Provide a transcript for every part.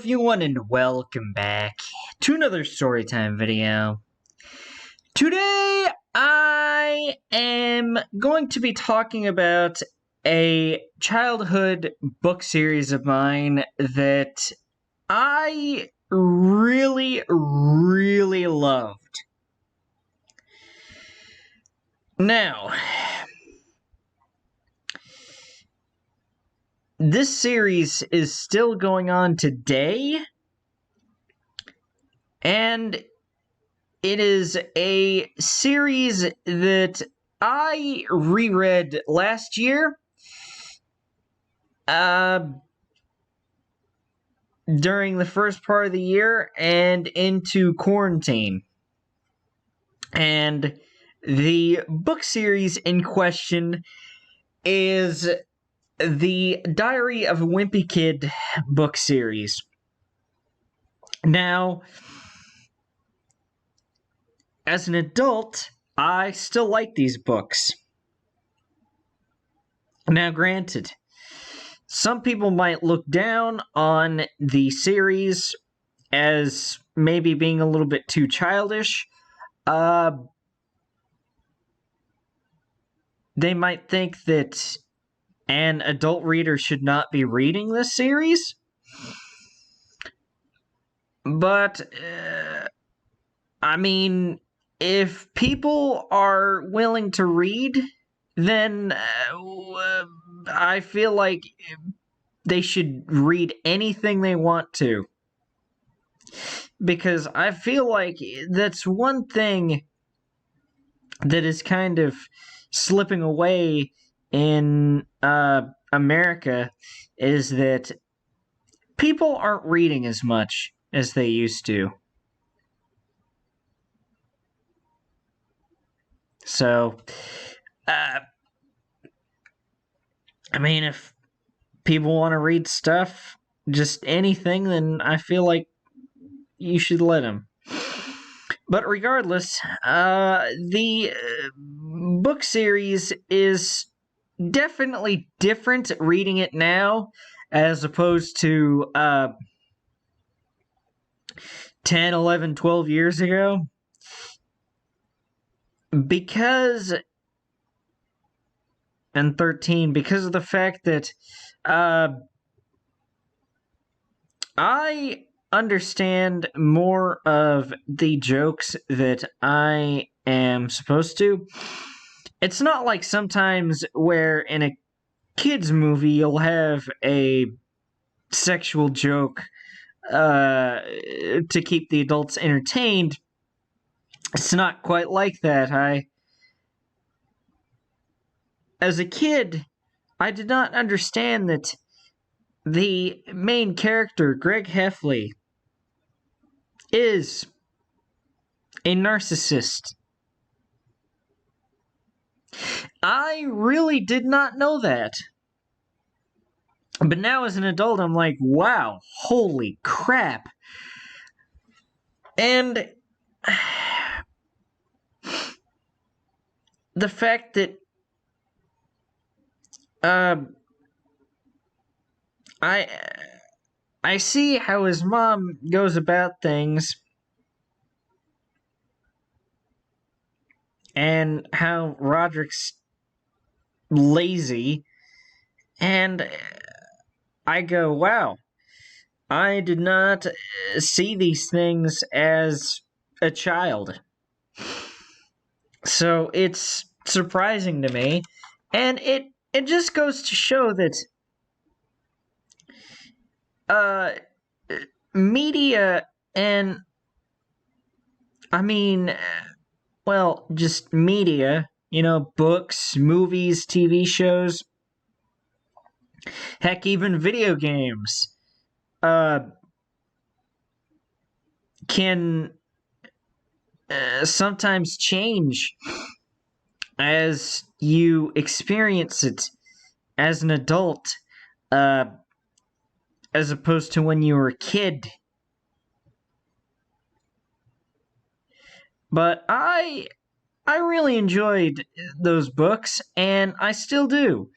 everyone, and welcome back to another Storytime video. Today, I am going to be talking about a childhood book series of mine that I really loved. Now, this series is still going on today, and it is a series that I reread last year during the first part of the year and into quarantine. And the book series in question is the Diary of a Wimpy Kid book series. Now, as an adult, I still like these books. Now, granted, some people might look down on the series as maybe being a little bit too childish. They might think that an adult reader should not be reading this series. But, I mean, if people are willing to read, then I feel like they should read anything they want to. Because I feel like that's one thing that is kind of slipping away in America, is that people aren't reading as much as they used to. So, I mean, if people want to read stuff, just anything, then I feel like you should let them. But regardless, the book series is definitely different reading it now as opposed to 10, 11, 12 years ago. Because, and 13, because of the fact that I understand more of the jokes that I am supposed to. It's not like sometimes where in a kid's movie you'll have a sexual joke to keep the adults entertained. It's not quite like that. As a kid, I did not understand that the main character, Greg Heffley, is a narcissist. I really did not know that. But now as an adult, I'm like, wow, holy crap. And the fact that I see how his mom goes about things and how Roderick's lazy, and I go, wow, I did not see these things as a child. So it's surprising to me, and it just goes to show that media and, I mean, well, just media, books, movies, TV shows, heck, even video games, can sometimes change as you experience it as an adult, as opposed to when you were a kid. But I really enjoyed those books, and I still do.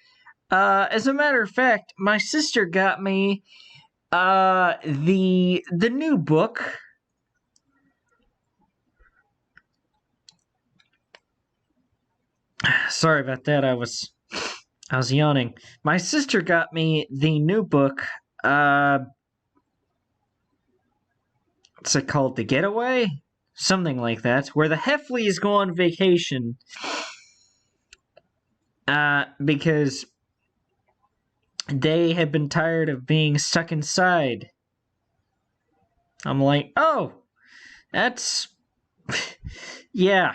As a matter of fact, my sister got me The new book. Sorry about that. I was yawning. My sister got me the new book. What's it called? The Getaway? Something like that. Where the Heffleys go on vacation. Because they have been tired of being stuck inside. I'm like, oh, that's... yeah.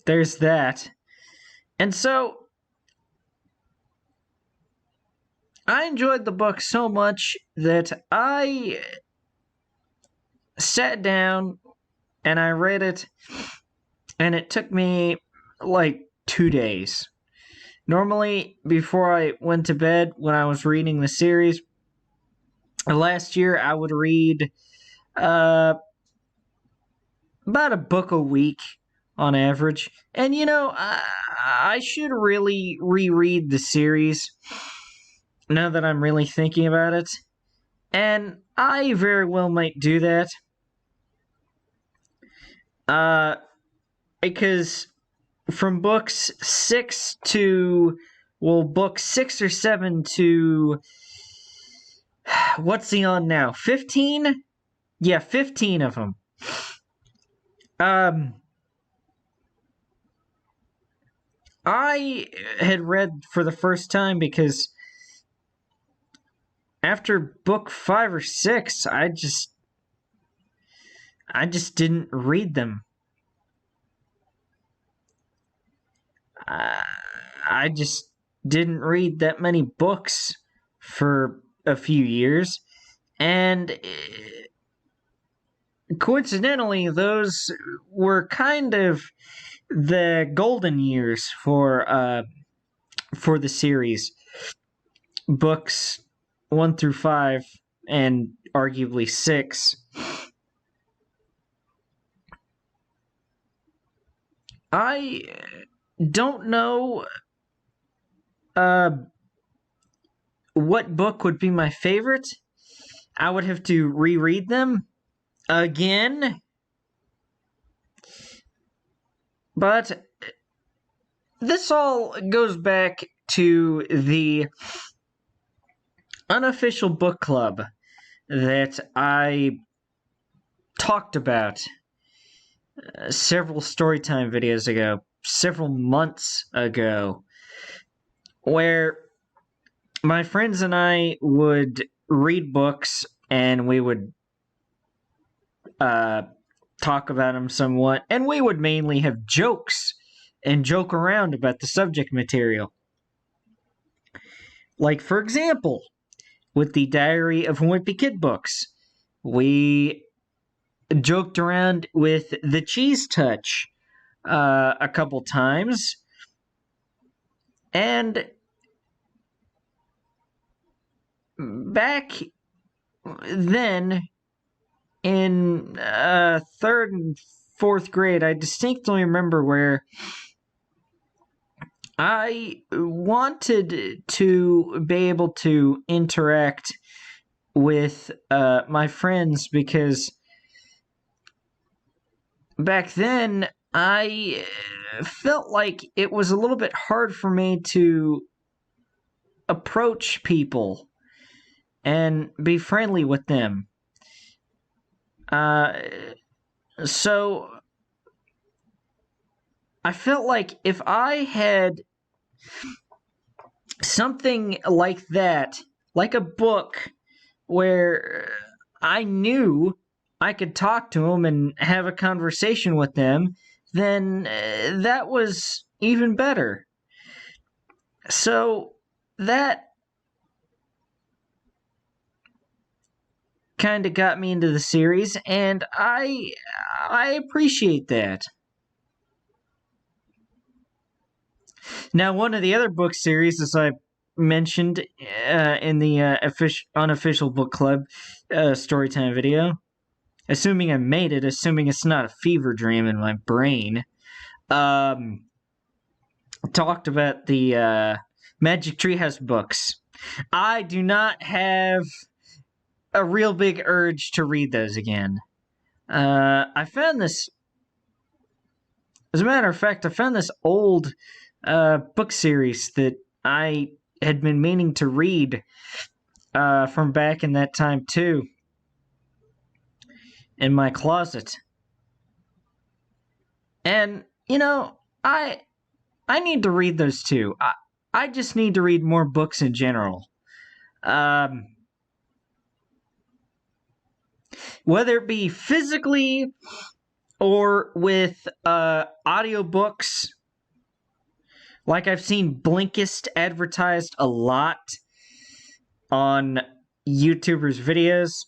There's that. And so, I enjoyed the book so much that I sat down and I read it, and it took me like 2 days. Normally, before I went to bed, when I was reading the series, last year I would read about a book a week on average. And I should really reread the series now that I'm really thinking about it. And I very well might do that. Because from books 6 to, well, books 6 or 7 to, what's he on now? 15? Yeah, 15 of them. I had read for the first time because after book 5 or 6, I just didn't read them. I just didn't read that many books for a few years, and coincidentally, those were kind of the golden years for the series. Books 1 through 5 and arguably 6. I don't know what book would be my favorite. I would have to reread them again. But this all goes back to the unofficial book club that I talked about several storytime videos ago, several months ago, where my friends and I would read books and we would talk about them somewhat, and we would mainly have jokes and joke around about the subject material. Like, for example, with the Diary of a Wimpy Kid books, we joked around with the cheese touch a couple times, and back then in 3rd and 4th grade, I distinctly remember where I wanted to be able to interact with my friends, because back then I felt like it was a little bit hard for me to approach people and be friendly with them. So I felt like if I had something like that, like a book where I knew I could talk to them and have a conversation with them, then that was even better. So that kind of got me into the series, and I appreciate that. Now, one of the other book series, as I mentioned in the unofficial book club storytime video, assuming I made it, assuming it's not a fever dream in my brain, talked about the Magic Treehouse books. I do not have a real big urge to read those again. I found this, as a matter of fact, I found this old book series that I had been meaning to read from back in that time too, in my closet. And I need to read those too. I just need to read more books in general. Whether it be physically or with audiobooks. Like I've seen Blinkist advertised a lot on YouTubers' videos.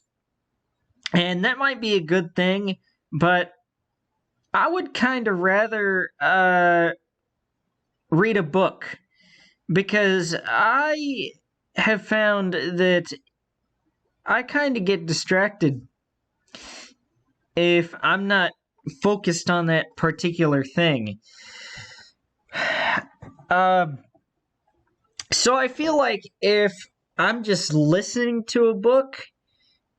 And that might be a good thing, but I would kind of rather read a book, because I have found that I kind of get distracted if I'm not focused on that particular thing. So I feel like if I'm just listening to a book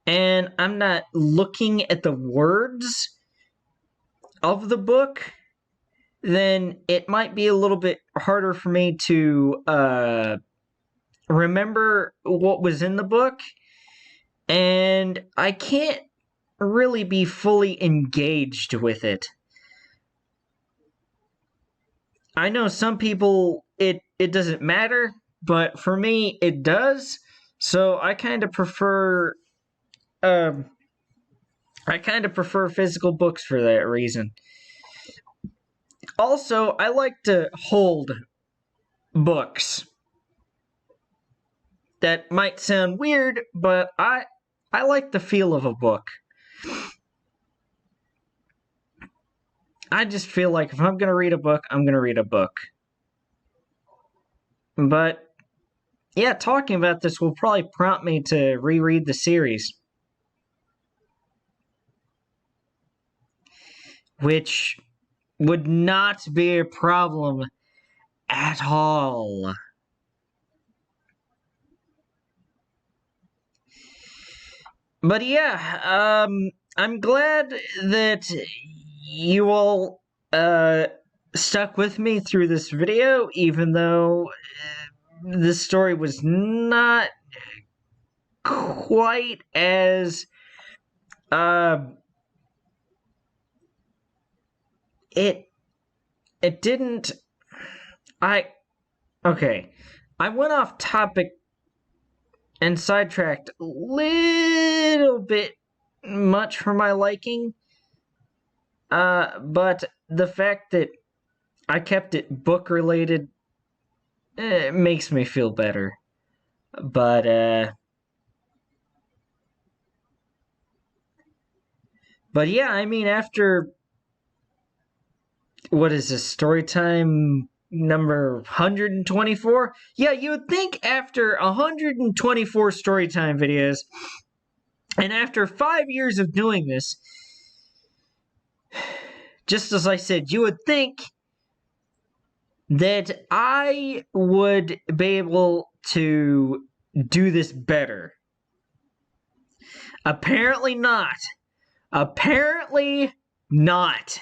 and I'm not looking at the words of the book, then it might be a little bit harder for me to remember what was in the book, and I can't really be fully engaged with it. I know some people it doesn't matter, but for me it does. So I kind of prefer physical books for that reason. Also, I like to hold books. That might sound weird, but I like the feel of a book. I just feel like if I'm going to read a book, I'm going to read a book. But yeah, talking about this will probably prompt me to reread the series, which would not be a problem at all. But yeah, I'm glad that you all stuck with me through this video, even though this story was not quite as it didn't. Okay, I went off topic and sidetracked a little bit much for my liking. But the fact that I kept it book related makes me feel better. But yeah, I mean, after what is this, story time number 124? Yeah, you would think after 124 storytime videos, and after 5 years of doing this, just as I said, you would think that I would be able to do this better. Apparently not. Apparently not.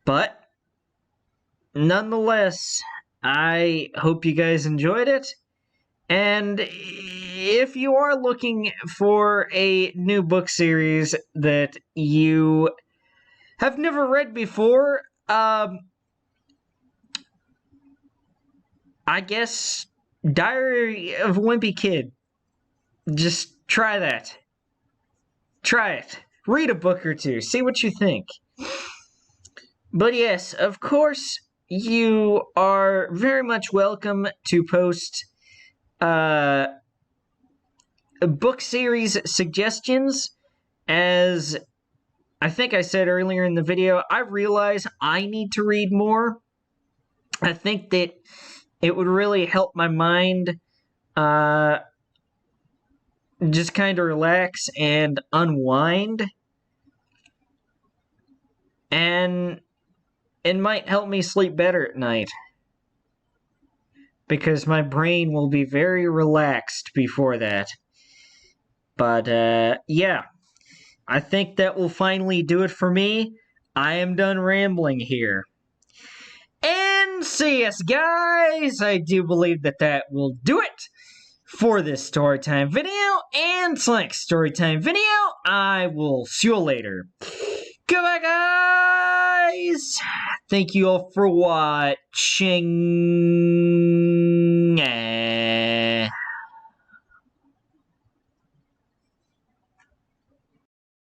But nonetheless, I hope you guys enjoyed it. And if you are looking for a new book series that you have never read before, I guess Diary of a Wimpy Kid. Just try that. Try it. Read a book or two. See what you think. But yes, of course, you are very much welcome to post book series suggestions. As I think I said earlier in the video, I realize I need to read more. I think that it would really help my mind just kind of relax and unwind. And it might help me sleep better at night. because my brain will be very relaxed before that. But yeah, I think that will finally do it for me. I am done rambling here. And so, yes, guys, I do believe that will do it for this storytime video. And till next storytime video, I will see you later. Goodbye, guys! Thank you all for watching.